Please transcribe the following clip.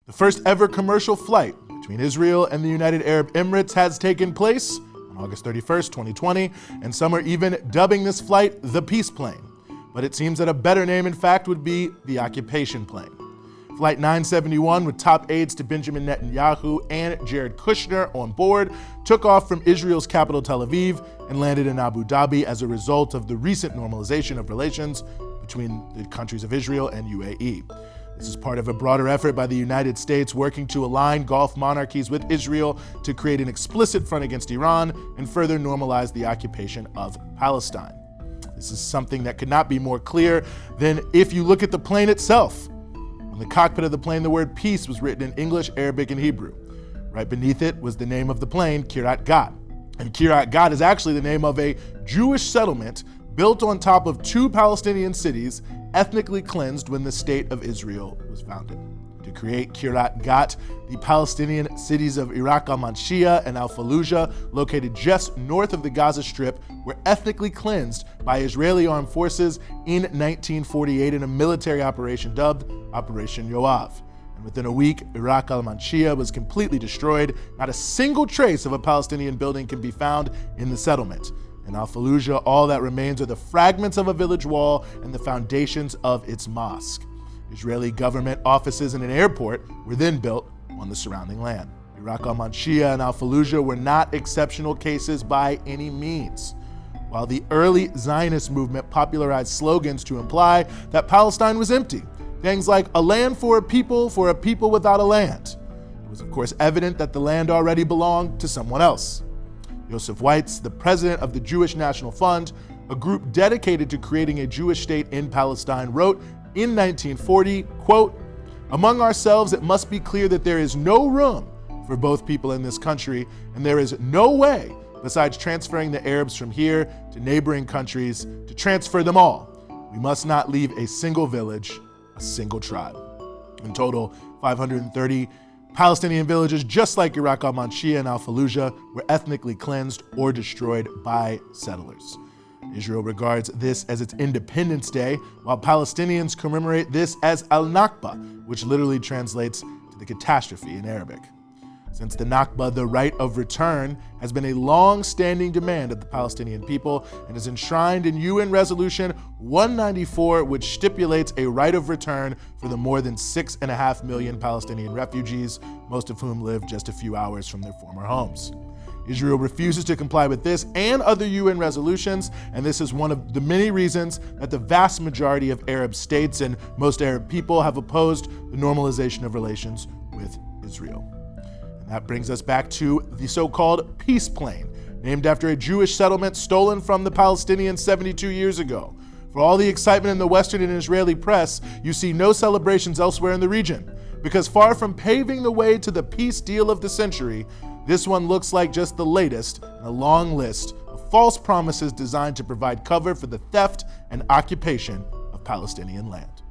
The first ever commercial flight between Israel and the United Arab Emirates has taken place on August 31st, 2020, and some are even dubbing this flight the Peace Plane. But it seems that a better name, in fact, would be the Occupation Plane. Flight 971, with top aides to Benjamin Netanyahu and Jared Kushner on board, took off from Israel's capital Tel Aviv and landed in Abu Dhabi as a result of the recent normalization of relations between the countries of Israel and UAE. This is part of a broader effort by the United States working to align Gulf monarchies with Israel to create an explicit front against Iran and further normalize the occupation of Palestine. This is something that could not be more clear than if you look at the plane itself. On the cockpit of the plane, the word peace was written in English, Arabic, and Hebrew. Right beneath it was the name of the plane, Kiryat Gat. And Kiryat Gat is actually the name of a Jewish settlement built on top of two Palestinian cities ethnically cleansed when the state of Israel was founded. To create Kiryat Gat, the Palestinian cities of Iraq al-Manshiyah and al-Fallujah, located just north of the Gaza Strip, were ethnically cleansed by Israeli armed forces in 1948 in a military operation dubbed Operation Yoav. And within a week, Iraq al-Manshiyah was completely destroyed. Not a single trace of a Palestinian building can be found in the settlement. In al-Fallujah, all that remains are the fragments of a village wall and the foundations of its mosque. Israeli government offices and an airport were then built on the surrounding land. Iraq al-Manshiyah and al-Fallujah were not exceptional cases by any means. While the early Zionist movement popularized slogans to imply that Palestine was empty, things like a land for a people without a land, it was of course evident that the land already belonged to someone else. Yosef Weitz, the president of the Jewish National Fund, a group dedicated to creating a Jewish state in Palestine, wrote in 1940, quote, "Among ourselves, it must be clear that there is no room for both people in this country, and there is no way, besides transferring the Arabs from here to neighboring countries, to transfer them all. We must not leave a single village, a single tribe." In total, 530 Palestinian villages, just like Iraq al-Manshiyah and al-Fallujah, were ethnically cleansed or destroyed by settlers. Israel regards this as its Independence Day, while Palestinians commemorate this as al-Nakba, which literally translates to the catastrophe in Arabic. Since the Nakba, the right of return has been a long-standing demand of the Palestinian people and is enshrined in UN Resolution 194, which stipulates a right of return for the more than 6.5 million Palestinian refugees, most of whom live just a few hours from their former homes. Israel refuses to comply with this and other UN resolutions, and this is one of the many reasons that the vast majority of Arab states and most Arab people have opposed the normalization of relations with Israel. That brings us back to the so-called Peace Plane, named after a Jewish settlement stolen from the Palestinians 72 years ago. For all the excitement in the Western and Israeli press, you see no celebrations elsewhere in the region, because far from paving the way to the peace deal of the century, this one looks like just the latest in a long list of false promises designed to provide cover for the theft and occupation of Palestinian land.